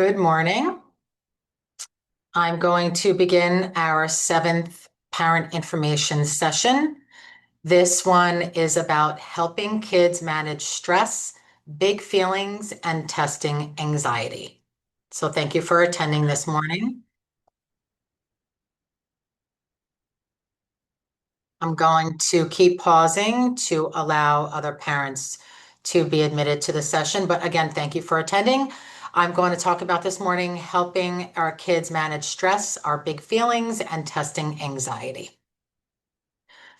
Good morning. I'm going to begin our seventh parent information session. This one is about helping kids manage stress, big feelings, and testing anxiety. So thank you for attending this morning. I'm going to keep pausing to allow other parents to be admitted to the session. But again, thank you for attending. I'm going to talk about this morning helping our kids manage stress, our big feelings, and testing anxiety.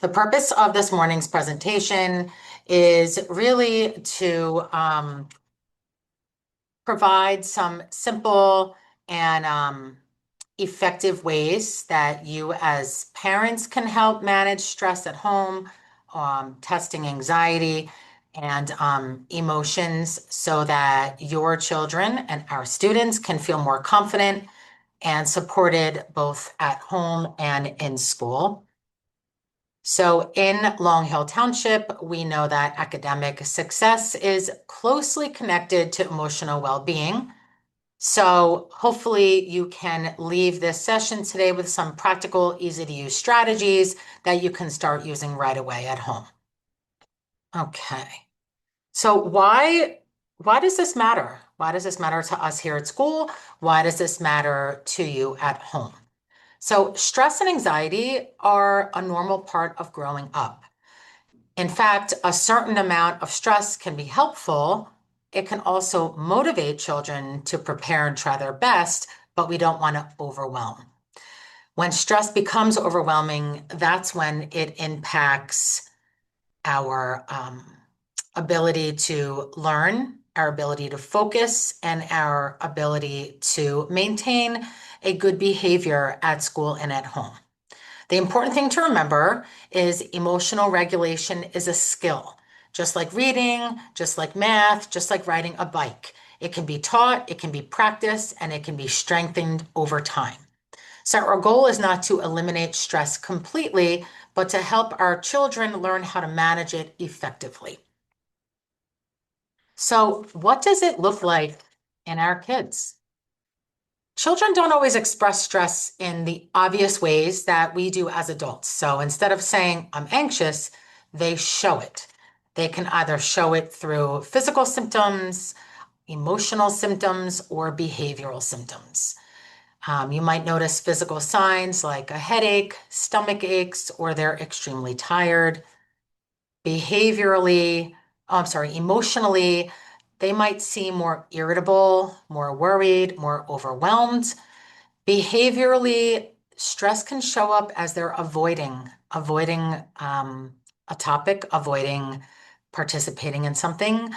The purpose of this morning's presentation is really to provide some simple and effective ways that you as parents can help manage stress at home, testing anxiety and emotions so that your children and our students can feel more confident and supported both at home and in school. So in Long Hill Township, we know that academic success is closely connected to emotional well-being. So hopefully you can leave this session today with some practical, easy to use strategies that you can start using right away at home. Okay. So why does this matter? Why does this matter to us here at school? Why does this matter to you at home? So stress and anxiety are a normal part of growing up. In fact, a certain amount of stress can be helpful. It can also motivate children to prepare and try their best, but we don't want to overwhelm. When stress becomes overwhelming, that's when it impacts our ability to learn, our ability to focus, and our ability to maintain a good behavior at school and at home. The important thing to remember is emotional regulation is a skill, just like reading, just like math, just like riding a bike. It can be taught, it can be practiced, and it can be strengthened over time. So our goal is not to eliminate stress completely, but to help our children learn how to manage it effectively. So what does it look like in our kids? Children don't always express stress in the obvious ways that we do as adults. So instead of saying, I'm anxious, they show it. They can either show it through physical symptoms, emotional symptoms, or behavioral symptoms. You might notice physical signs like a headache, stomach aches, or they're extremely tired. Behaviorally, emotionally, they might seem more irritable, more worried, more overwhelmed. Behaviorally, stress can show up as they're avoiding a topic, avoiding participating in something.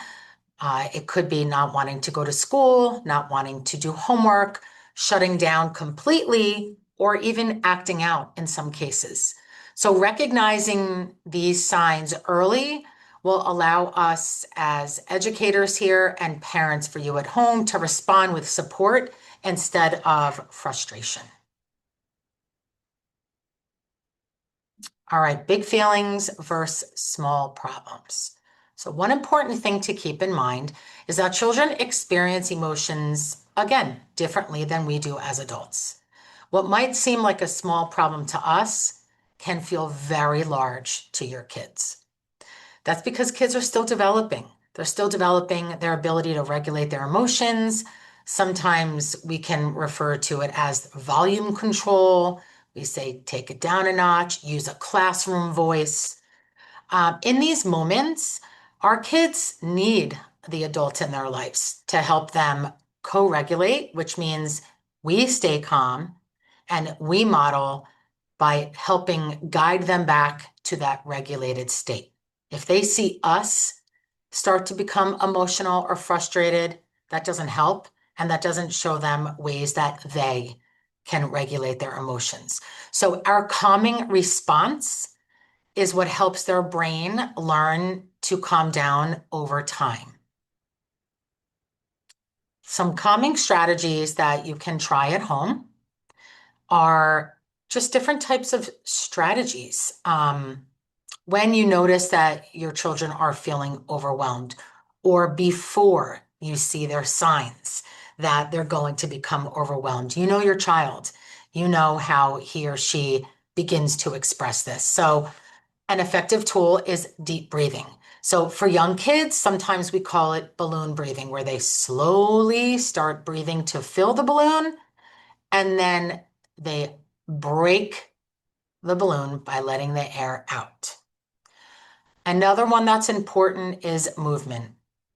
It could be not wanting to go to school, not wanting to do homework, shutting down completely, or even acting out in some cases. So recognizing these signs early will allow us as educators here and parents for you at home to respond with support instead of frustration. All right, big feelings versus small problems. So one important thing to keep in mind is that children experience emotions, again, differently than we do as adults. What might seem like a small problem to us can feel very large to your kids. That's because kids are still developing. They're still developing their ability to regulate their emotions. Sometimes we can refer to it as volume control. We say, take it down a notch, use a classroom voice. In these moments, our kids need the adults in their lives to help them co-regulate, which means we stay calm and we model by helping guide them back to that regulated state. If they see us start to become emotional or frustrated, that doesn't help, and that doesn't show them ways that they can regulate their emotions. So our calming response is what helps their brain learn to calm down over time. Some calming strategies that you can try at home are just different types of strategies. When you notice that your children are feeling overwhelmed or before you see their signs, that they're going to become overwhelmed. You know your child. You know how he or she begins to express this. So an effective tool is deep breathing. So for young kids, sometimes we call it balloon breathing, where they slowly start breathing to fill the balloon, and then they break the balloon by letting the air out. Another one that's important is movement.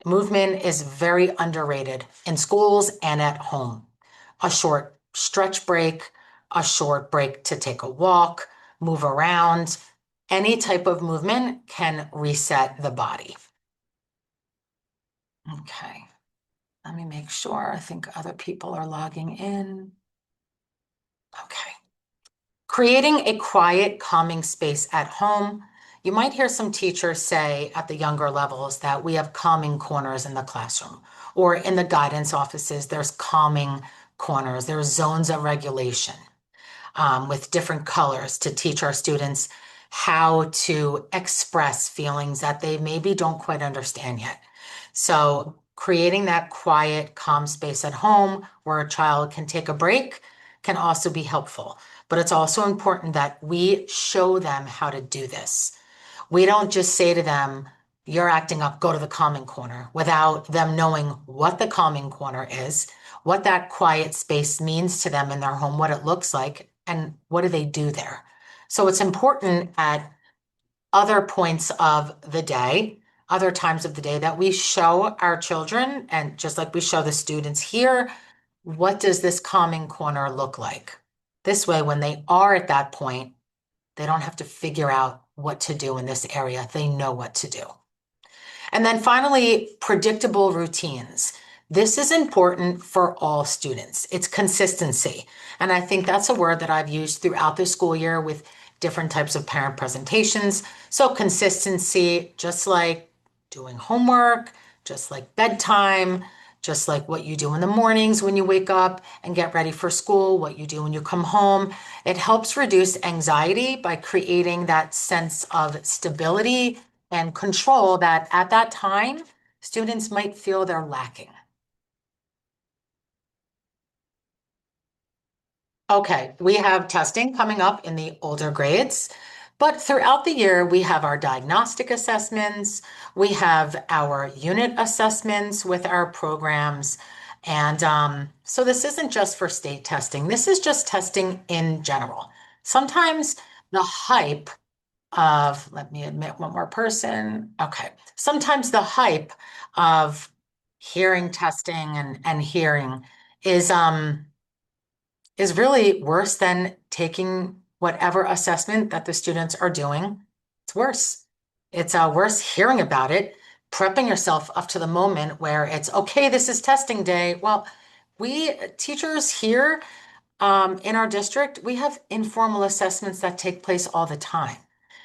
Movement is very underrated in schools and at home. A short stretch break, a short break to take a walk, move around. Any type of movement can reset the body. Okay, let me make sure. I think other people are logging in. Okay. Creating a quiet, calming space at home. You might hear some teachers say at the younger levels that we have calming corners in the classroom, or in the guidance offices, there's calming corners, there's zones of regulation with different colors to teach our students how to express feelings that they maybe don't quite understand yet. So creating that quiet, calm space at home where a child can take a break can also be helpful. But it's also important that we show them how to do this. We don't just say to them, you're acting up, go to the calming corner, without them knowing what the calming corner is, what that quiet space means to them in their home, what it looks like, and what do they do there. So it's important at other points of the day, other times of the day, that we show our children, and just like we show the students here, what does this calming corner look like? This way, when they are at that point, they don't have to figure out what to do in this area. They know what to do. And then finally, predictable routines. This is important for all students. It's consistency. And I think that's a word that I've used throughout the school year with different types of parent presentations. So consistency, just like doing homework, just like bedtime, just like what you do in the mornings when you wake up and get ready for school, what you do when you come home. It helps reduce anxiety by creating that sense of stability and control that at that time, students might feel they're lacking. Okay, we have testing coming up in the older grades, but throughout the year, we have our diagnostic assessments, we have our unit assessments with our programs. And so this isn't just for state testing, this is just testing in general. Sometimes the hype of, let me admit one more person. Okay. Sometimes the hype of hearing testing and hearing is is really worse than taking whatever assessment that the students are doing. It's worse. It's worse hearing about it, prepping yourself up to the moment where it's okay, this is testing day. Well, we teachers here in our district, we have informal assessments that take place all the time.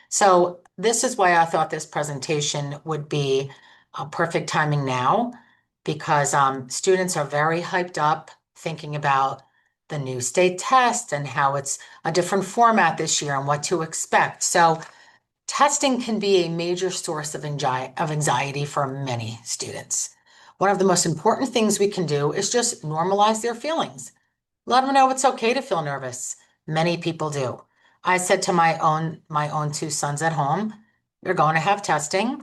So this is why I thought this presentation would be a perfect timing now, because students are very hyped up thinking about the new state test and how it's a different format this year and what to expect. So testing can be a major source of anxiety for many students. One of the most important things we can do is just normalize their feelings. Let them know it's okay to feel nervous. Many people do. I said to my own two sons at home, you're going to have testing.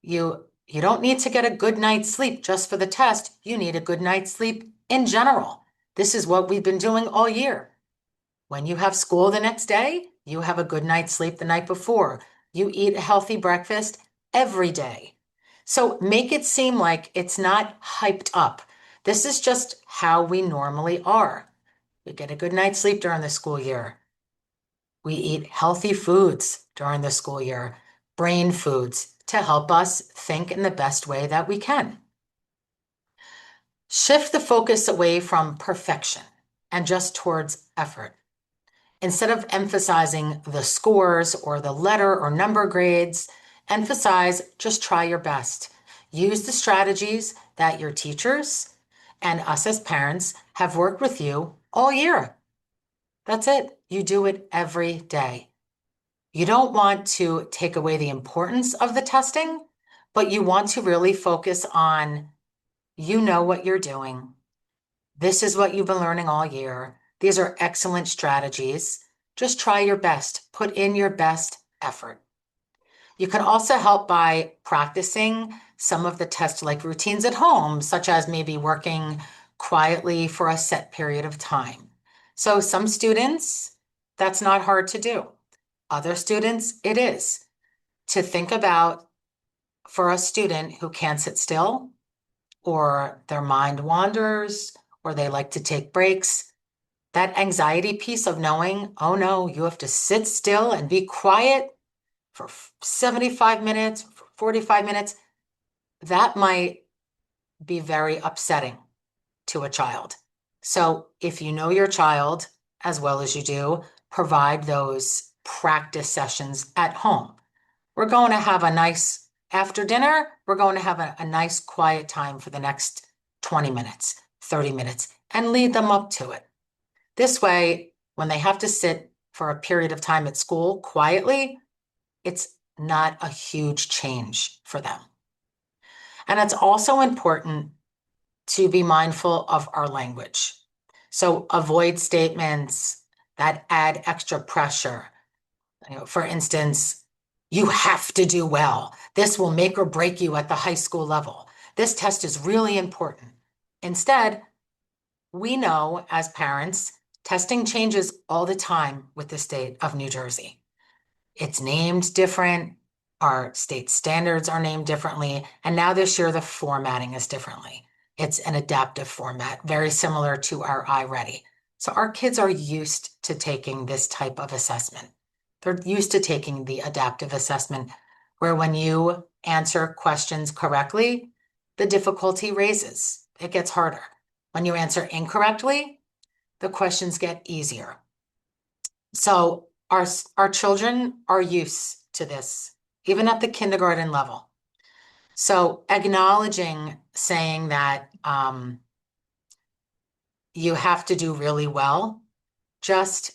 You don't need to get a good night's sleep just for the test. You need a good night's sleep in general. This is what we've been doing all year. When you have school the next day, you have a good night's sleep the night before. You eat a healthy breakfast every day. So make it seem like it's not hyped up. This is just how we normally are. We get a good night's sleep during the school year. We eat healthy foods during the school year, brain foods to help us think in the best way that we can. Shift the focus away from perfection and just towards effort. Instead of emphasizing the scores or the letter or number grades, emphasize just try your best. Use the strategies that your teachers and us as parents have worked with you all year. That's it. You do it every day. You don't want to take away the importance of the testing, but you want to really focus on, you know what you're doing. This is what you've been learning all year. These are excellent strategies. Just try your best. Put in your best effort. You can also help by practicing some of the test-like routines at home, such as maybe working quietly for a set period of time. So some students, that's not hard to do. Other students, it is. To think about for a student who can't sit still, or their mind wanders, or they like to take breaks, that anxiety piece of knowing, oh no, you have to sit still and be quiet for 75 minutes, for 45 minutes, that might be very upsetting to a child. So if you know your child as well as you do, provide those practice sessions at home. We're going to have a nice, after dinner, we're going to have a nice quiet time for the next 20 minutes, 30 minutes, and lead them up to it. This way, when they have to sit for a period of time at school quietly, it's not a huge change for them. And it's also important to be mindful of our language. So avoid statements that add extra pressure. For instance, you have to do well. This will make or break you at the high school level. This test is really important. Instead, we know as parents, testing changes all the time with the state of New Jersey. It's named different. Our state standards are named differently. And now this year, the formatting is differently. It's an adaptive format, very similar to our iReady. So our kids are used to taking this type of assessment. They're used to taking the adaptive assessment, where when you answer questions correctly, the difficulty raises. It gets harder. When you answer incorrectly, the questions get easier. So our children are used to this, even at the kindergarten level. So acknowledging, saying that you have to do really well, just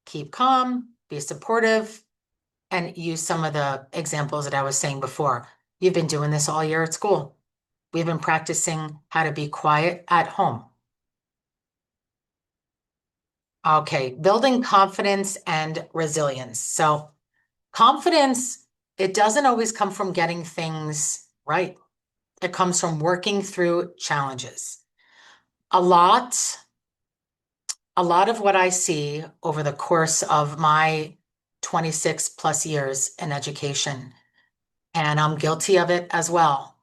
keep calm, be supportive, and use some of the examples that I was saying before. You've been doing this all year at school. We've been practicing how to be quiet at home. Okay, building confidence and resilience. So confidence, it doesn't always come from getting things right. It comes from working through challenges. A lot of what I see over the course of my 26 plus years in education, and I'm guilty of it as well.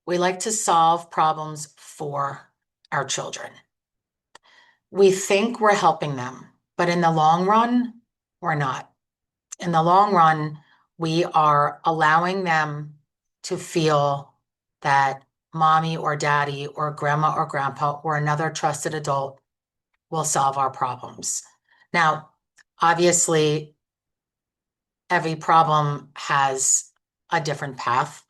We like to solve problems for our children. We think we're helping them, but in the long run, we're not. In the long run, we are allowing them to feel that mommy or daddy or grandma or grandpa or another trusted adult will solve our problems. Now, obviously, every problem has a different path.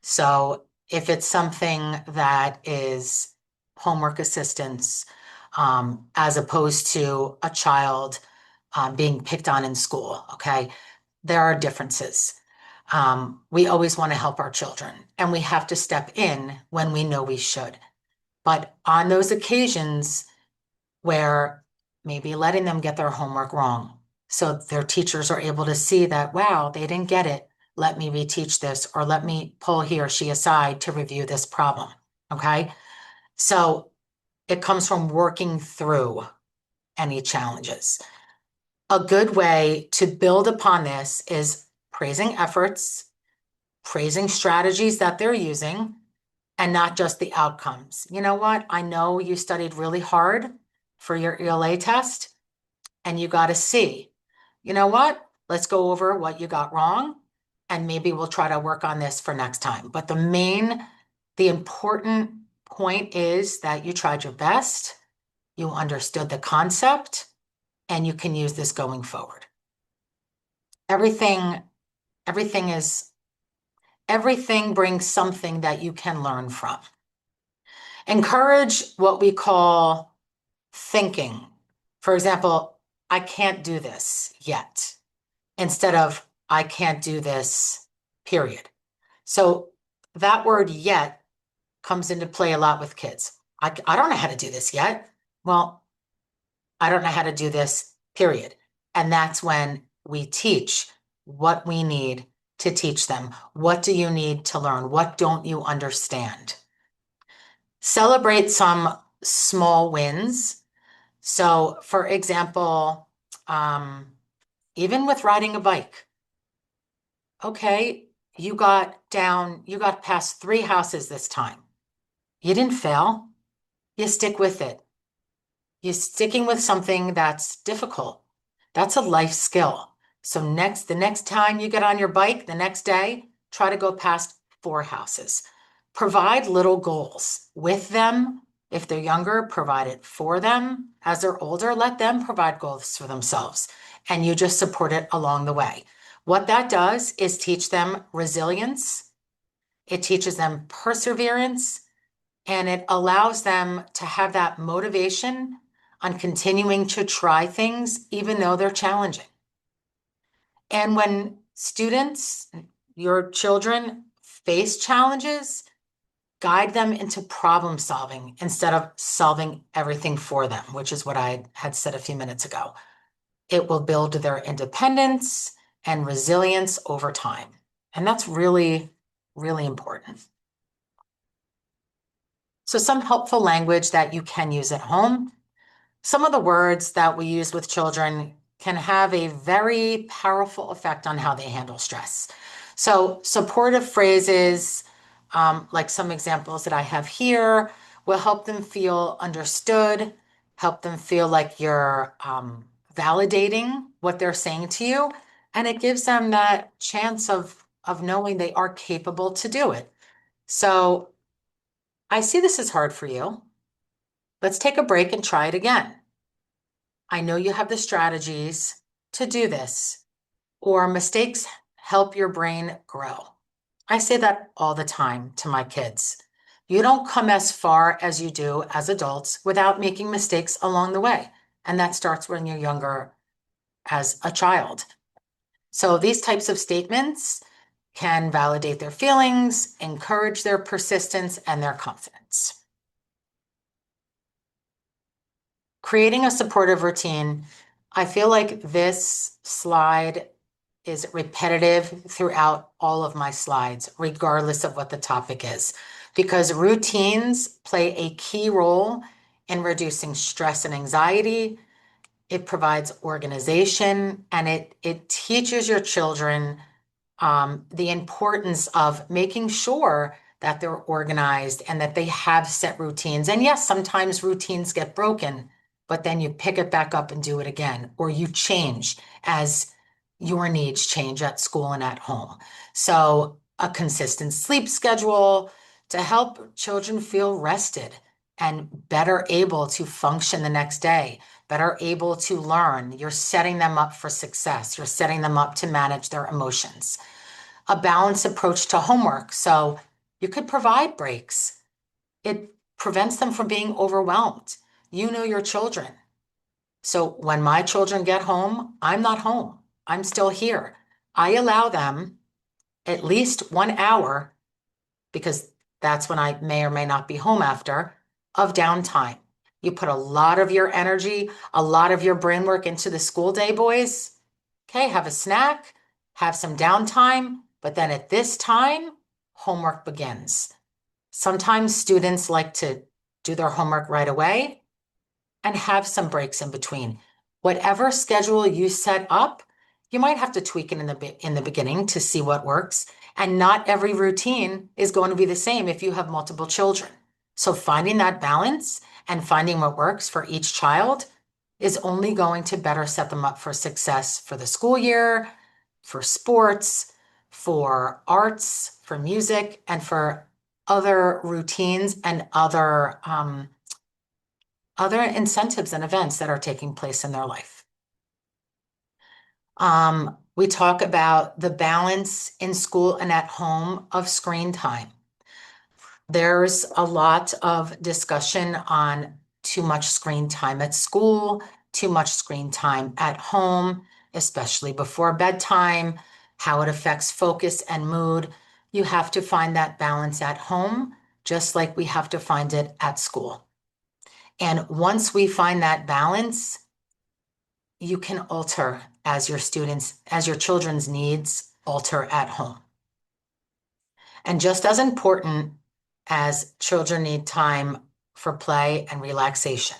So if it's something that is homework assistance, as opposed to a child being picked on in school, okay, there are differences. We always want to help our children, and we have to step in when we know we should. But on those occasions where maybe letting them get their homework wrong, so their teachers are able to see that, wow, they didn't get it. Let me reteach this, or let me pull he or she aside to review this problem, okay? So it comes from working through any challenges. A good way to build upon this is praising efforts, praising strategies that they're using, and not just the outcomes. You know what? I know you studied really hard for your ELA test and you got a C. You know what? Let's go over what you got wrong and maybe we'll try to work on this for next time. But the important point is that you tried your best, you understood the concept, and you can use this going forward. Everything brings something that you can learn from. Encourage what we call thinking. For example, I can't do this yet, instead of I can't do this, period. So that word yet comes into play a lot with kids. I don't know how to do this yet. Well, I don't know how to do this, period. And that's when we teach what we need to teach them. What do you need to learn? What don't you understand? Celebrate some small wins. So, for example, um, even with riding a bike, okay, you got past 3 houses this time. You didn't fail. You stick with it. You're sticking with something that's difficult. That's a life skill. So the next time you get on your bike, the next day, try to go past 4 houses. Provide little goals with them. If they're younger, provide it for them. As they're older, let them provide goals for themselves. And you just support it along the way. What that does is teach them resilience. It teaches them perseverance, and it allows them to have that motivation on continuing to try things, even though they're challenging. And when students, your children, face challenges, guide them into problem solving instead of solving everything for them, which is what I had said a few minutes ago. It will build their independence and resilience over time. And that's really, really important. So some helpful language that you can use at home. Some of the words that we use with children can have a very powerful effect on how they handle stress. So supportive phrases, like some examples that I have here, will help them feel understood, help them feel like you're validating what they're saying to you, and it gives them that chance of knowing they are capable to do it. So I see this as hard for you. Let's take a break and try it again. I know you have the strategies to do this, or mistakes help your brain grow. I say that all the time to my kids. You don't come as far as you do as adults without making mistakes along the way. And that starts when you're younger as a child. So these types of statements can validate their feelings, encourage their persistence and their confidence. Creating a supportive routine. I feel like this slide is repetitive throughout all of my slides, regardless of what the topic is, because routines play a key role in reducing stress and anxiety. It provides organization, and it teaches your children the importance of making sure that they're organized and that they have set routines. And yes, sometimes routines get broken, but then you pick it back up and do it again, or you change as your needs change at school and at home. So a consistent sleep schedule to help children feel rested and better able to function the next day, better able to learn. You're setting them up for success. You're setting them up to manage their emotions. A balanced approach to homework. So you could provide breaks. It prevents them from being overwhelmed. You know your children. So when my children get home, I'm not home. I'm still here. I allow them at least 1 hour, because that's when I may or may not be home after, of downtime. You put a lot of your energy, a lot of your brain work into the school day, boys. Okay, have a snack, have some downtime, but then at this time, homework begins. Sometimes students like to do their homework right away and have some breaks in between. Whatever schedule you set up, you might have to tweak it in the beginning to see what works. And not every routine is going to be the same if you have multiple children. So finding that balance and finding what works for each child is only going to better set them up for success for the school year, for sports, for arts, for music, and for other routines and other incentives and events that are taking place in their life. We talk about the balance in school and at home of screen time. There's a lot of discussion on too much screen time at school, too much screen time at home, especially before bedtime, how it affects focus and mood. You have to find that balance at home, just like we have to find it at school. And once we find that balance, you can alter as your children's needs alter at home. And just as important as children need time for play and relaxation,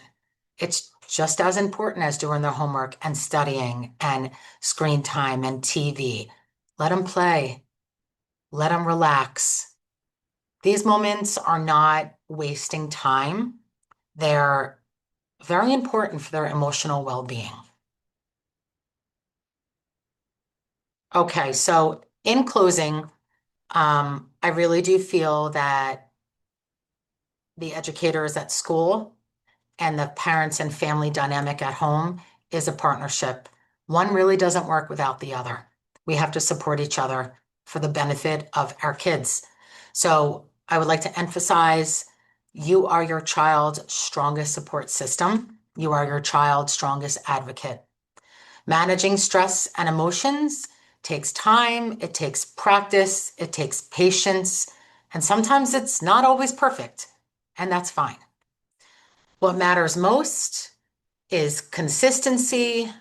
it's just as important as doing their homework and studying and screen time and TV. Let them play, let them relax. These moments are not wasting time. They're very important for their emotional well-being. Okay, so in closing, I really do feel that the educators at school and the parents and family dynamic at home is a partnership. One really doesn't work without the other. We have to support each other for the benefit of our kids. So I would like to emphasize, you are your child's strongest support system. You are your child's strongest advocate. Managing stress and emotions takes time, it takes practice, it takes patience, and sometimes it's not always perfect, and that's fine. What matters most is consistency,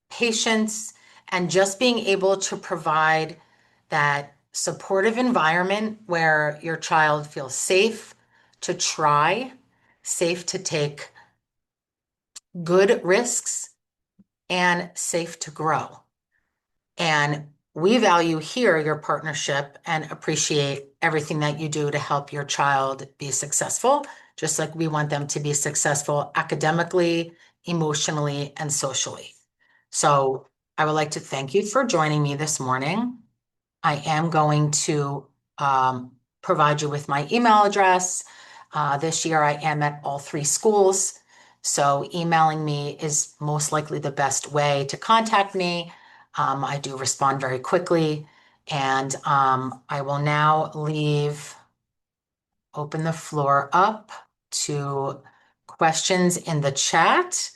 patience, and just being able to provide that supportive environment where your child feels safe to try, safe to take good risks, and safe to grow. And we value here your partnership and appreciate everything that you do to help your child be successful, just like we want them to be successful academically, emotionally, and socially. So I would like to thank you for joining me this morning. I am going to provide you with my email address. This year I am at all 3 schools, so emailing me is most likely the best way to contact me. I do respond very quickly, and I will now open the floor up to questions in the chat.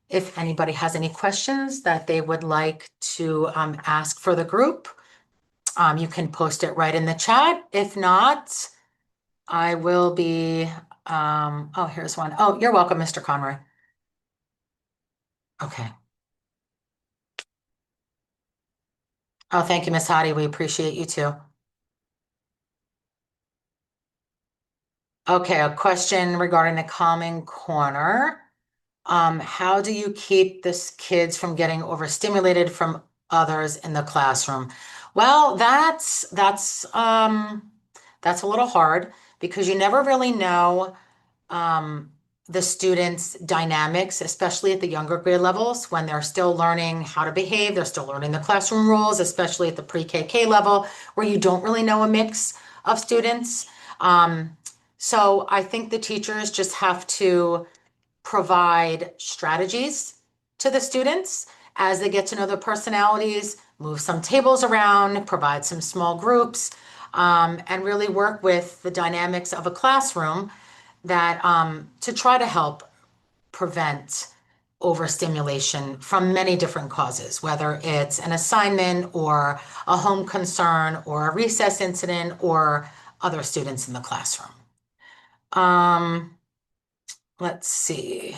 If anybody has any questions that they would like to ask for the group, you can post it right in the chat. If not, I will be, oh, here's one. Oh, you're welcome, Mr. Conroy. Okay. Oh, thank you, Miss Hottie. We appreciate you too. Okay, a question regarding the Calming Corner. How do you keep this kids from getting overstimulated from others in the classroom? Well, that's a little hard because you never really know um, the students' dynamics, especially at the younger grade levels when they're still learning how to behave, they're still learning the classroom rules, especially at the pre-KK level where you don't really know a mix of students. So I think the teachers just have to provide strategies to the students as they get to know their personalities, move some tables around, provide some small groups, and really work with the dynamics of a classroom that to try to help prevent overstimulation from many different causes, whether it's an assignment or a home concern or a recess incident or other students in the classroom. Let's see,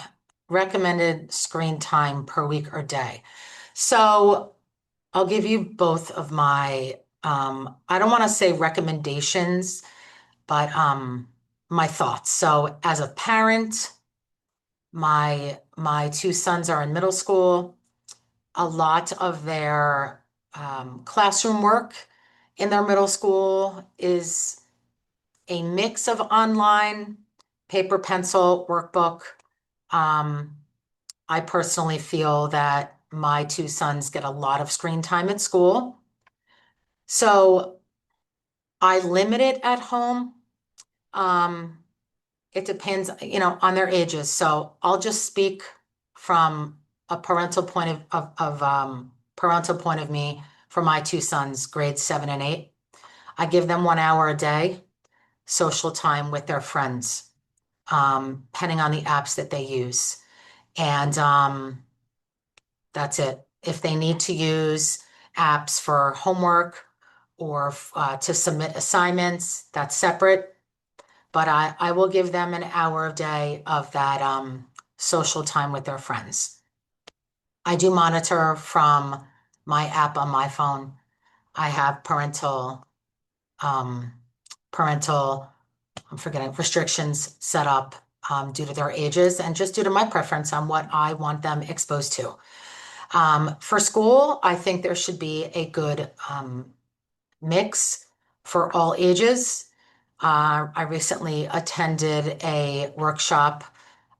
recommended screen time per week or day. So I'll give you both of my, I don't want to say recommendations, but my thoughts. So as a parent, my 2 sons are in middle school. A lot of their classroom work in their middle school is a mix of online, paper, pencil, workbook. I personally feel that my 2 sons get a lot of screen time at school. So I limit it at home. It depends, on their ages. So I'll just speak from a parental point of me for my 2 sons, grades 7 and 8. I give them 1 hour a day, social time with their friends, depending on the apps that they use. And that's it. If they need to use apps for homework or to submit assignments, that's separate. But I will give them 1 hour a day of that social time with their friends. I do monitor from my app on my phone. I have um, parental, I'm forgetting, restrictions set up due to their ages and just due to my preference on what I want them exposed to. For school, I think there should be a good mix for all ages. I recently attended a workshop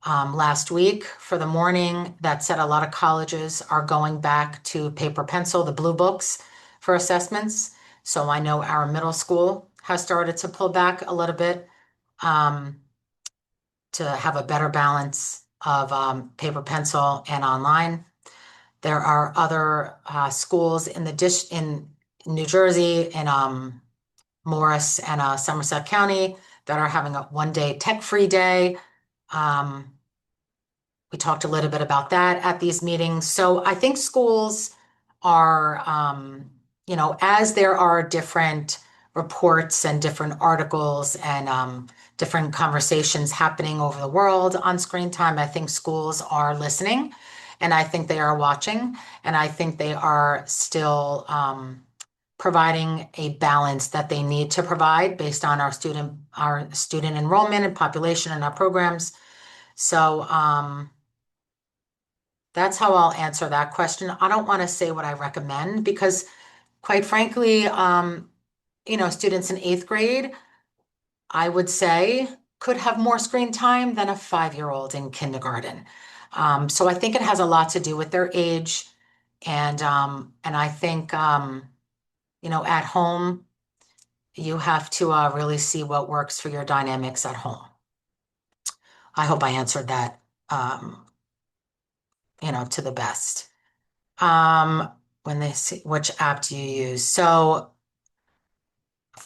last week for the morning that said a lot of colleges are going back to paper pencil, the blue books for assessments. So I know our middle school has started to pull back a little bit um, to have a better balance of paper pencil and online. There are other schools in the in New Jersey, in Morris and Somerset County, that are having a one-day tech-free day. We talked a little bit about that at these meetings. So I think schools are, as there are different reports and different articles and different conversations happening over the world on screen time, I think schools are listening and I think they are watching and I think they are still providing a balance that they need to provide based on our student enrollment and population in our programs. So that's how I'll answer that question. I don't want to say what I recommend because quite frankly, students in eighth grade, I would say could have more screen time than a 5-year-old in kindergarten. So I think it has a lot to do with their age. And I think, at home, you have to really see what works for your dynamics at home. I hope I answered that, to the best. When they see which app do you use? So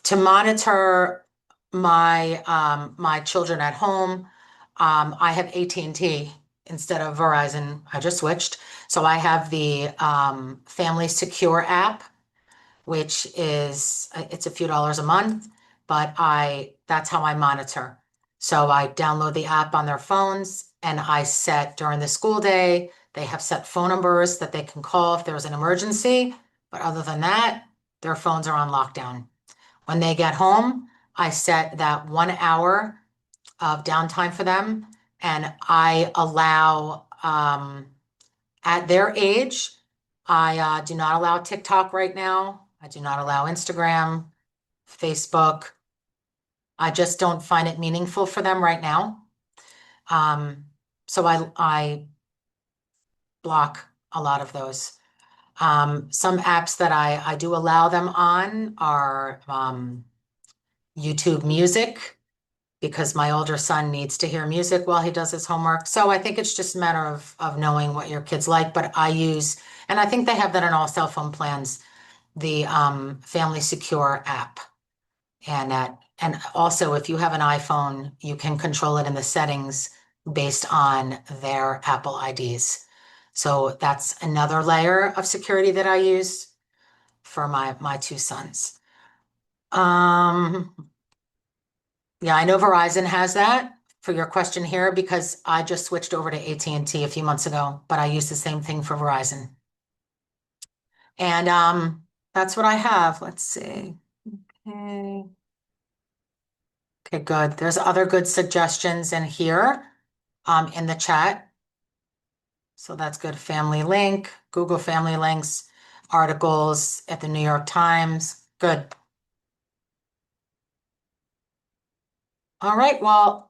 to monitor my children at home, I have AT&T instead of Verizon. I just switched. So I have the Family Secure app, which is it's a few dollars a month, but that's how I monitor. So I download the app on their phones and I set during the school day, they have set phone numbers that they can call if there's an emergency. But other than that, their phones are on lockdown. When they get home, I set that 1 hour of downtime for them and I allow, at their age, I do not allow TikTok right now. I do not allow Instagram, Facebook. I just don't find it meaningful for them right now. So I block a lot of those. Some apps that I do allow them on are YouTube Music, because my older son needs to hear music while he does his homework. So I think it's just a matter of knowing what your kids like. But I use, and I think they have that in all cell phone plans, the Family Secure app. And also, if you have an iPhone, you can control it in the settings based on their Apple IDs. So that's another layer of security that I use for my two sons. Yeah, I know Verizon has that for your question here because I just switched over to AT&T a few months ago, but I use the same thing for Verizon. And that's what I have. Let's see. Okay. Okay, good. There's other good suggestions in here in the chat. So that's good. Family Link, Google Family Links, articles at the New York Times. Good. All right, well,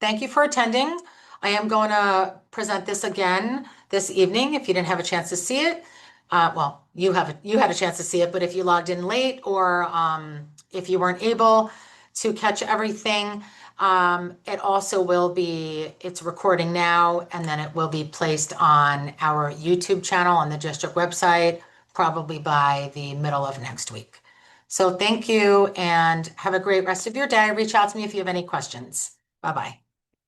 thank you for attending. I am going to present this again this evening if you didn't have a chance to see it. Well, you had a chance to see it, but if you logged in late or if you weren't able to catch everything, it also will be, it's recording now, and then it will be placed on our YouTube channel on the district website, probably by the middle of next week. So thank you and have a great rest of your day. Reach out to me if you have any questions. Bye-bye.